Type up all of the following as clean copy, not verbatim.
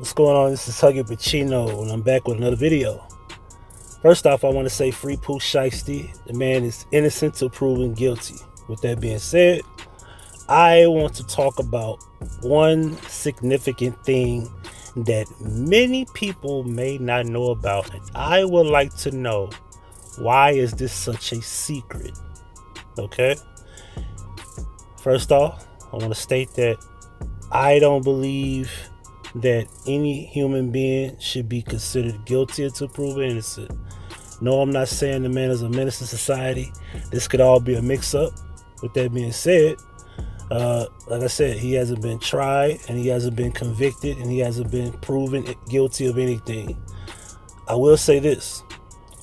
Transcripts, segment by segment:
What's going on? This is Huggie Pacino, and I'm back with another video. First off, I want to say free Pooh Shiesty. The man is innocent till proven guilty. With that being said, I want to talk about one significant thing that many people may not know about. And I would like to know, why is this such a secret? Okay? First off, I want to state that I don't believe that any human being should be considered guilty until proven innocent. No, I'm not saying the man is a menace to society. This could all be a mix-up. With that being said, like I said, he hasn't been tried, and he hasn't been convicted, and he hasn't been proven guilty of anything. I will say this.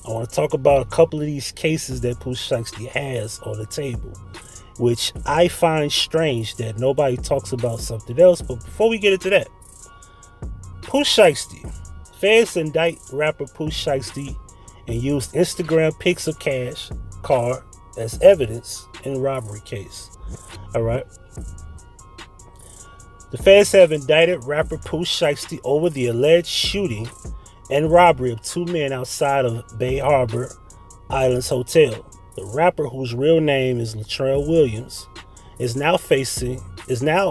I want to talk about a couple of these cases that Pooh Shiesty has on the table, which I find strange that nobody talks about something else. But before we get into that, Pooh Shiesty. Feds indict rapper Pooh Shiesty and used Instagram pics of cash card as evidence in robbery case. Alright. The feds have indicted rapper Pooh Shiesty over the alleged shooting and robbery of two men outside of Bay Harbor Islands Hotel. The rapper, whose real name is Latrell Williams, is now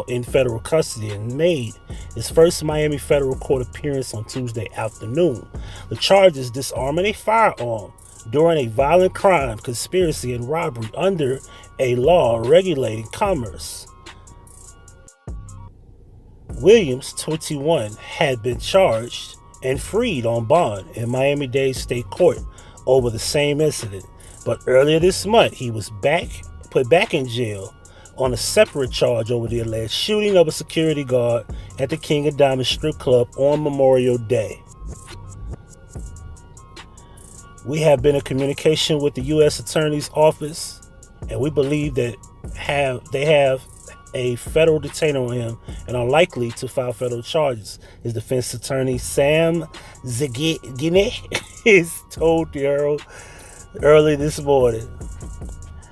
in federal custody and made his first Miami federal court appearance on Tuesday afternoon. The charges: disarming a firearm during a violent crime, conspiracy, and robbery under a law regulating commerce. Williams, 21, had been charged and freed on bond in Miami-Dade State Court over the same incident, but earlier this month he was put back in jail on a separate charge over the alleged shooting of a security guard at the King of Diamonds strip club on Memorial Day. We have been in communication with the U.S. Attorney's Office, and we believe that they have a federal detainer on him and are likely to file federal charges. His defense attorney, Sam Zagine, is told the Herald early this morning.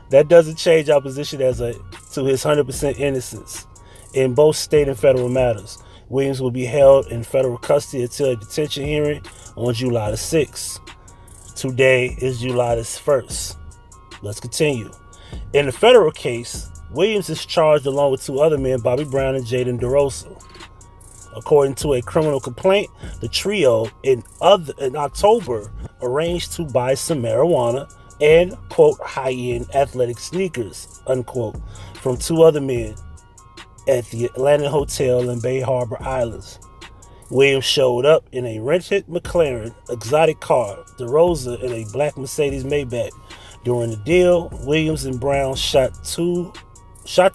That doesn't change our position to his 100% innocence in both state and federal matters. Williams will be held in federal custody until a detention hearing on July the 6th. Today is July the 1st. Let's continue. In the federal case, Williams is charged along with two other men, Bobby Brown and Jaden DeRosa. According to a criminal complaint, the trio in October arranged to buy some marijuana and, quote, high-end athletic sneakers, unquote, from two other men at the Atlantic Hotel in Bay Harbor Islands. Williams showed up in a rented McLaren exotic car, DeRosa in a black Mercedes Maybach. During the deal, Williams and Brown shot the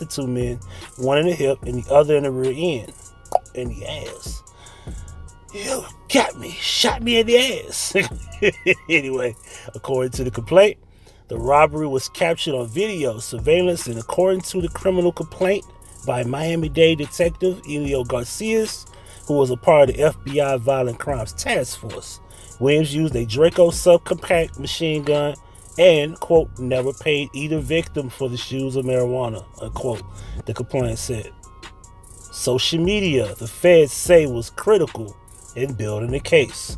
two men, one in the hip and the other in the rear end, in the ass. You got me, shot me in the ass. Anyway, according to the complaint, the robbery was captured on video surveillance, and according to the criminal complaint by Miami-Dade detective Elio Garcias, who was a part of the FBI Violent Crimes Task Force, Williams used a Draco subcompact machine gun and, quote, never paid either victim for the shoes of marijuana, unquote, the complaint said. Social media, the feds say, was critical in building the case.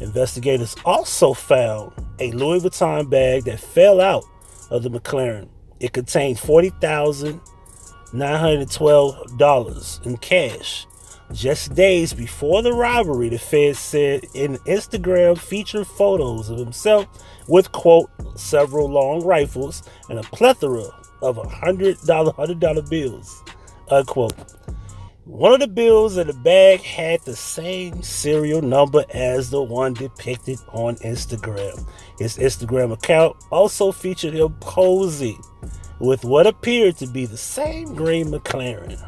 Investigators also found a Louis Vuitton bag that fell out of the McLaren. It contained $40,912 in cash. Just days before the robbery, the feds said in Instagram featured photos of himself with, quote, several long rifles and a plethora of $100 bills, unquote. One of the bills in the bag had the same serial number as the one depicted on Instagram. His Instagram account also featured him posing with what appeared to be the same green McLaren.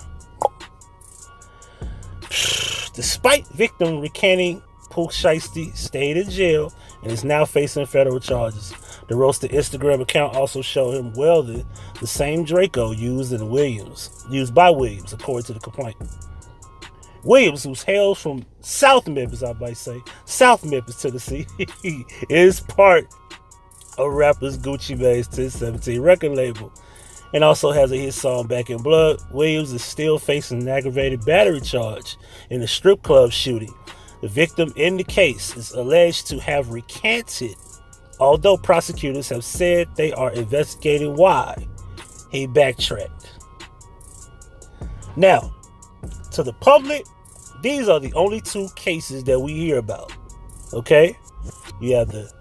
Despite victim recanting, Pooh Shiesty stayed in jail and is now facing federal charges. The roasted Instagram account also showed him wielding the same Draco used by Williams, according to the complaint. Williams, who's hails from South Memphis, Tennessee, is part of rappers Gucci Mane's 1017 record label. and also has a hit song Back in Blood. Williams is still facing an aggravated battery charge in the strip club shooting. The victim in the case is alleged to have recanted, although prosecutors have said they are investigating why he backtracked. Now, to the public, these are the only two cases that we hear about. Okay? You have the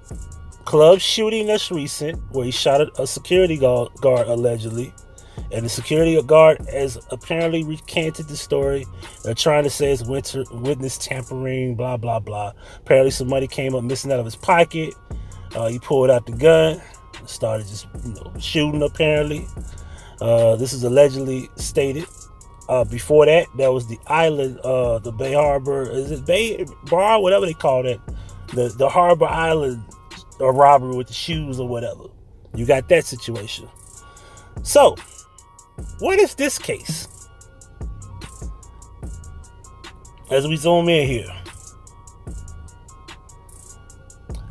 club shooting that's recent, where he shot a security guard allegedly, and the security guard has apparently recanted the story. They're trying to say it's witness tampering, blah blah blah. Apparently some money came up missing out of his pocket. He pulled out the gun and started just shooting apparently. This is allegedly stated. Before that, there was the island, the Bay Harbor, is it Bay Bar, whatever they call it, the Harbor Island robbery with the shoes or whatever. You got that situation. So, what is this case? As we zoom in here,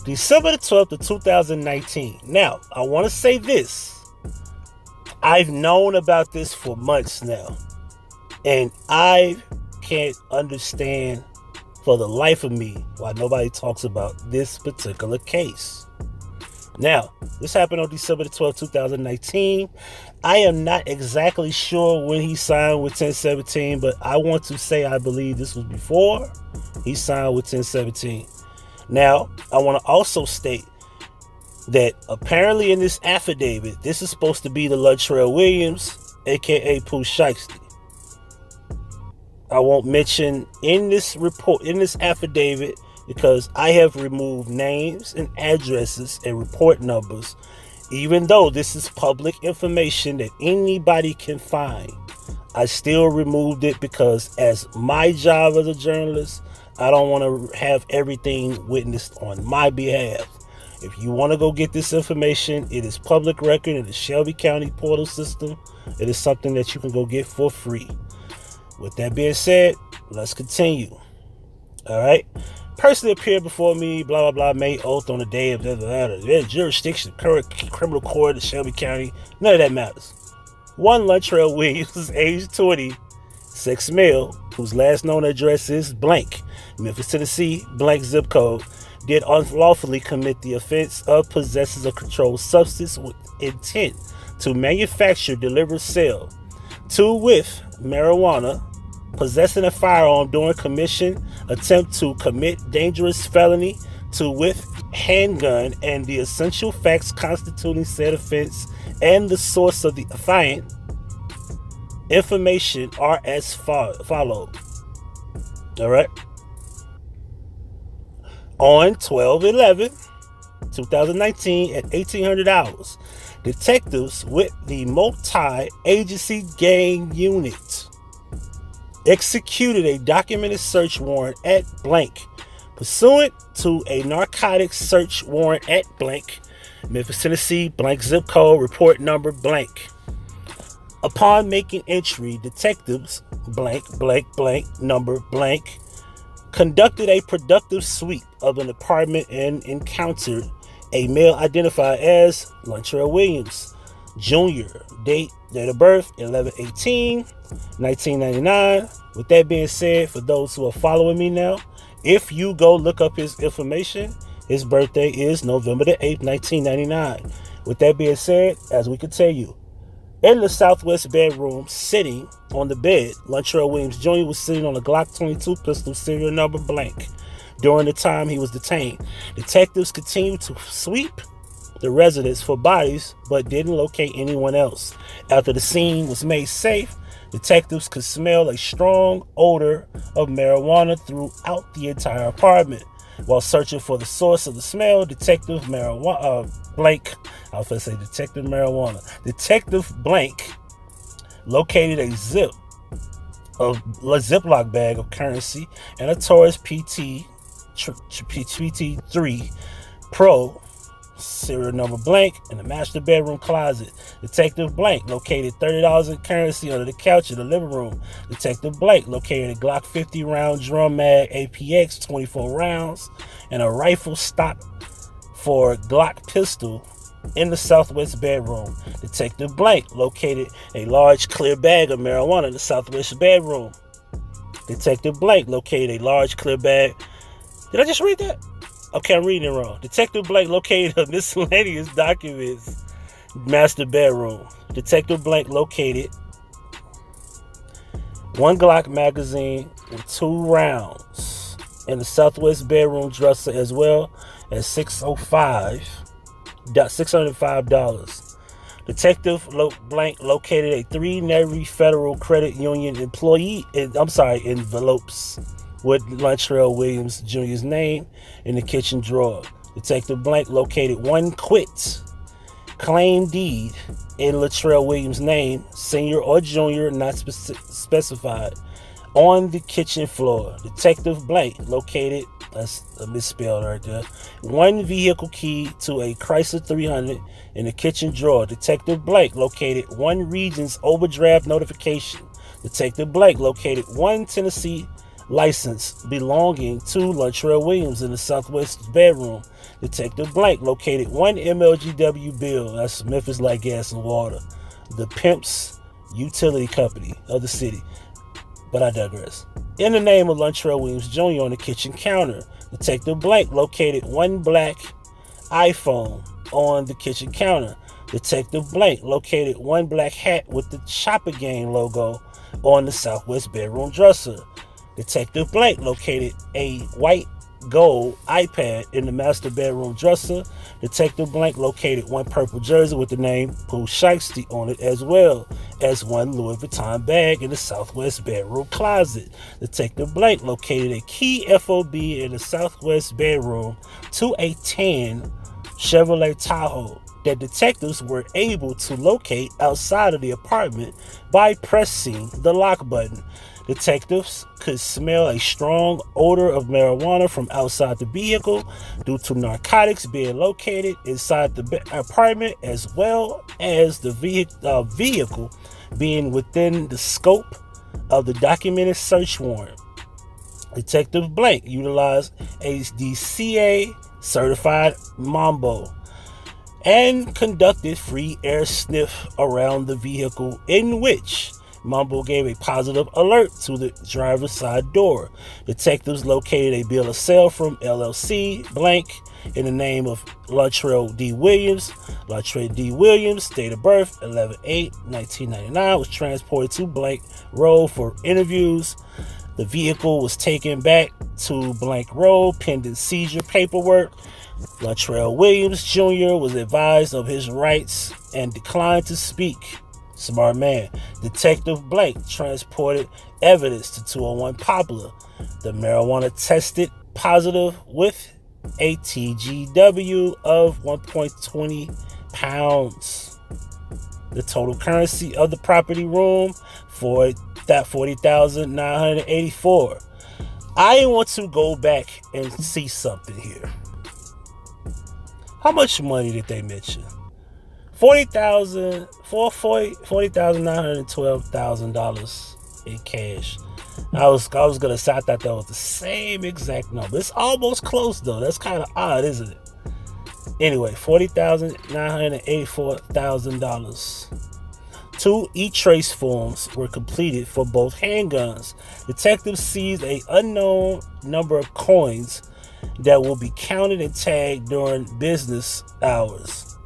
December the 12th of 2019. Now, I want to say this. I've known about this for months now, and I can't understand for the life of me why nobody talks about this particular case. Now, this happened on December the 12th, 2019. I am not exactly sure when he signed with 1017, but I want to say I believe this was before he signed with 1017. Now, I want to also state that apparently in this affidavit, this is supposed to be the Latrell Williams, aka Pooh Shiesty. I won't mention in this report, in this affidavit, because I have removed names and addresses and report numbers, even though this is public information that anybody can find. I still removed it because as my job as a journalist, I don't want to have everything witnessed on my behalf. If you want to go get this information, it is public record in the Shelby County portal system. It is something that you can go get for free. With that being said, let's continue. All right. Personally appeared before me, blah, blah, blah, made oath on the day of their jurisdiction, current criminal court of Shelby County. None of that matters. One Latrell Williams, age 20, sex male, whose last known address is blank, Memphis, Tennessee, blank zip code, did unlawfully commit the offense of possesses a controlled substance with intent to manufacture, deliver, sell, to with marijuana, possessing a firearm during commission, attempt to commit dangerous felony, to with handgun, and the essential facts constituting said offense and the source of the affiant information are as followed. All right. On 12/11/2019 at 1800 hours, detectives with the multi-agency gang unit executed a documented search warrant at blank, pursuant to a narcotics search warrant at blank, Memphis, Tennessee, blank zip code, report number blank. Upon making entry, detectives blank, blank, blank, number blank, conducted a productive sweep of an apartment and encountered a male identified as Latrell Williams Jr. Date of birth 11/18/1999. With that being said, for those who are following me now, if you go look up his information, his birthday is November the 8th, 1999. With that being said, as we continue, in the southwest bedroom, sitting on the bed, Latrell Williams Jr. was sitting on a Glock 22 pistol, serial number blank. During the time he was detained, detectives continued to sweep the residence for bodies, but didn't locate anyone else. After the scene was made safe, detectives could smell a strong odor of marijuana throughout the entire apartment. While searching for the source of the smell, Detective Blank located a Ziploc bag of currency and a Taurus PT3 Pro serial number blank in the master bedroom closet. Detective Blank located $30 in currency under the couch in the living room. Detective Blank located a Glock 50 round drum mag APX 24 rounds and a rifle stock for Glock pistol in the southwest bedroom. Detective Blank located a large clear bag of marijuana in the southwest bedroom. Detective Blank located a large clear bag. Did I just read that? Okay, I'm reading it wrong. Detective Blank located a miscellaneous documents master bedroom. Detective Blank located one Glock magazine with 2 rounds in the southwest bedroom dresser, as well as $605. Detective Blank located a 3 Navy Federal Credit Union envelopes with Latrell Williams Jr.'s name in the kitchen drawer. Detective Blank located 1 quit claim deed in Latrell Williams' name, senior or junior, not specified, on the kitchen floor. Detective Blank located, that's a misspelled right there, 1 vehicle key to a Chrysler 300 in the kitchen drawer. Detective Blank located 1 Regions overdraft notification. Detective Blank located 1 Tennessee license belonging to Latrell Williams in the southwest bedroom. Detective Blank located 1 MLGW bill, that's Memphis Light Gas and Water, the Pimp's utility company of the city. But I digress. In the name of Latrell Williams Jr. on the kitchen counter. Detective Blank located 1 black iPhone on the kitchen counter. Detective Blank located 1 black hat with the Chopper Gang logo on the southwest bedroom dresser. Detective Blank located a white gold iPad in the master bedroom dresser. Detective Blank located 1 purple jersey with the name Pooh Shiesty on it, as well as 1 Louis Vuitton bag in the southwest bedroom closet. Detective Blank located a key FOB in the southwest bedroom to a tan Chevrolet Tahoe that detectives were able to locate outside of the apartment by pressing the lock button. Detectives could smell a strong odor of marijuana from outside the vehicle due to narcotics being located inside the apartment, as well as the vehicle being within the scope of the documented search warrant. Detective Blank utilized a DCA certified Mambo and conducted free air sniff around the vehicle, in which Mambo gave a positive alert to the driver's side door. Detectives located a bill of sale from LLC Blank in the name of Latrell D. Williams. Latrell D. Williams, date of birth 11/8/1999, was transported to Blank Road for interviews. The vehicle was taken back to Blank Road pending seizure paperwork. Latrell Williams Jr. was advised of his rights and declined to speak. Smart man. Detective Blank transported evidence to 201 Poplar. The marijuana tested positive with a TGW of 1.20 pounds. The total currency of the property room for that $40,984. I want to go back and see something here. How much money did they mention? $40,912,000 in cash. I was gonna say, I thought that was the same exact number. It's almost close though. That's kind of odd, isn't it? Anyway, $40,984,000. 2 e-trace forms were completed for both handguns. Detectives seized an unknown number of coins that will be counted and tagged during business hours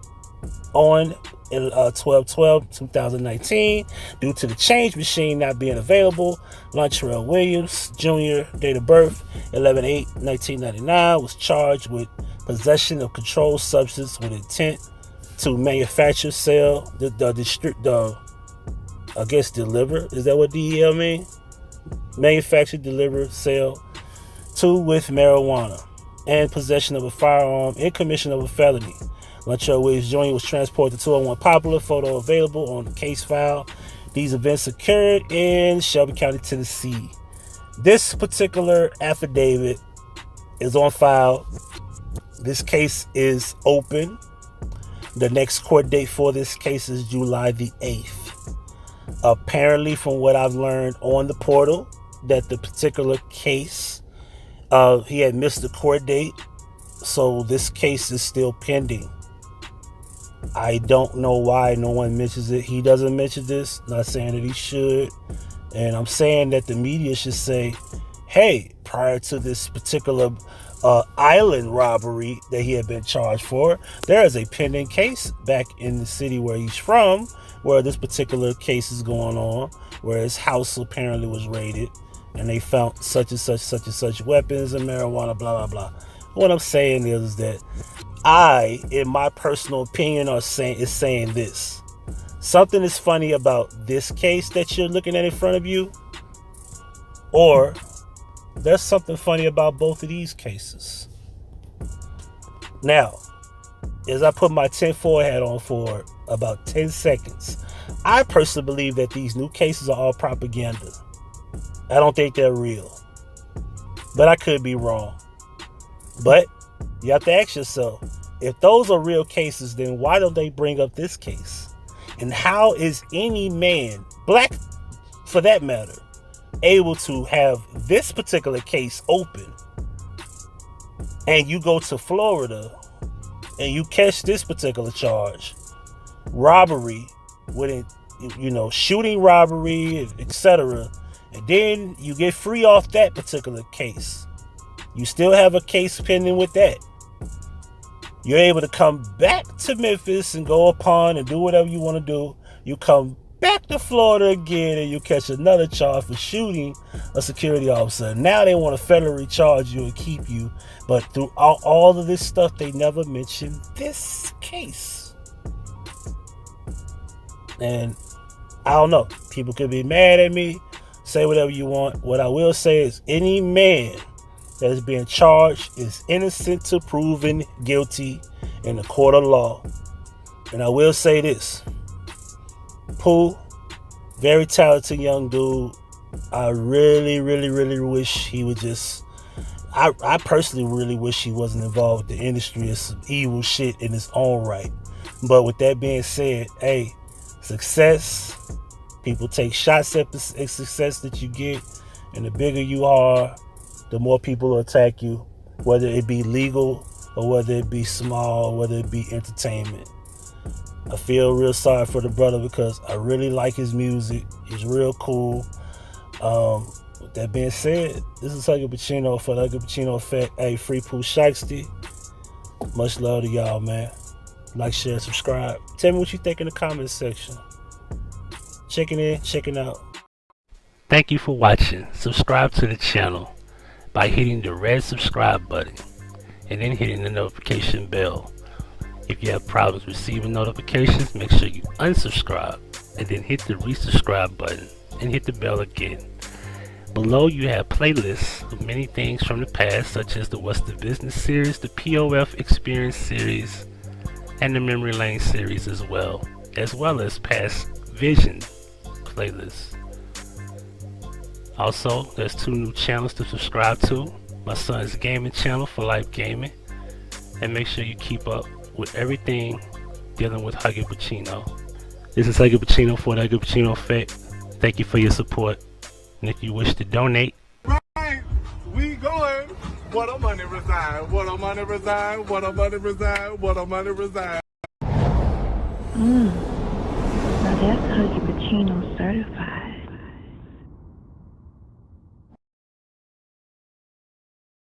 on 12/12/2019 due to the change machine not being available. Latrell Williams Jr., date of birth 11/8/1999, was charged with possession of controlled substance with intent to manufacture, sell, deliver. Is that what DEL mean? Manufacture, deliver, sell to with marijuana, and possession of a firearm in commission of a felony. Latrell Williams Jr. was transported to 201 Poplar. Photo available on the case file. These events occurred in Shelby County, Tennessee. This particular affidavit is on file. This case is open. The next court date for this case is July the 8th. Apparently, from what I've learned on the portal, that the particular case, he had missed the court date, so this case is still pending. I don't know why no one mentions it. He doesn't mention this. Not saying that he should. And I'm saying that the media should say, hey, prior to this particular island robbery that he had been charged for, there is a pending case back in the city where he's from, where this particular case is going on, where his house apparently was raided and they found such and such weapons and marijuana, blah, blah, blah. What I'm saying is that I, in my personal opinion, is saying this. Something is funny about this case that you're looking at in front of you, or there's something funny about both of these cases. Now, as I put my tinfoil hat on for about 10 seconds, I personally believe that these new cases are all propaganda. I don't think they're real. But I could be wrong. But you have to ask yourself, if those are real cases, then why don't they bring up this case? And how is any man, black for that matter, able to have this particular case open, and you go to Florida and you catch this particular charge, robbery, with shooting robbery, etc., and then you get free off that particular case? You still have a case pending with that. You're able to come back to Memphis and go upon and do whatever you want to do. You come back to Florida again and you catch another charge for shooting a security officer. Now they want to federally charge you and keep you. But through all of this stuff, they never mentioned this case. And I don't know. People could be mad at me. Say whatever you want. What I will say is any man that is being charged is innocent to proven guilty in the court of law. And I will say this. Pooh, very talented young dude. I really, really, really wish he would just... I personally really wish he wasn't involved with the industry. It's some evil shit in its own right. But with that being said, hey, success... People take shots at the success that you get, and the bigger you are, the more people will attack you, whether it be legal or whether it be small, whether it be entertainment. I feel real sorry for the brother because I really like his music. He's real cool. With that being said, this is Huggie Pacino for the Huggie Pacino Effect. Hey, free Pooh Shiesty. Much love to y'all, man. Like, share, subscribe. Tell me what you think in the comments section. Checking in, checking out. Thank you for watching. Subscribe to the channel by hitting the red subscribe button and then hitting the notification bell. If you have problems receiving notifications, make sure you unsubscribe and then hit the resubscribe button and hit the bell again. Below you have playlists of many things from the past, such as the What's the Business series, the POF Experience series, and the Memory Lane series as well as past Vision playlists. Also, there's 2 new channels to subscribe to. My son's gaming channel for Life Gaming, and make sure you keep up with everything dealing with Huggie Pacino. This is Huggie Pacino for the Huggie Pacino Effect. Thank you for your support, and if you wish to donate, right, we going. What a money reside, what a money reside, what a money reside, what a money reside. Now that's Huggie Pacino certified.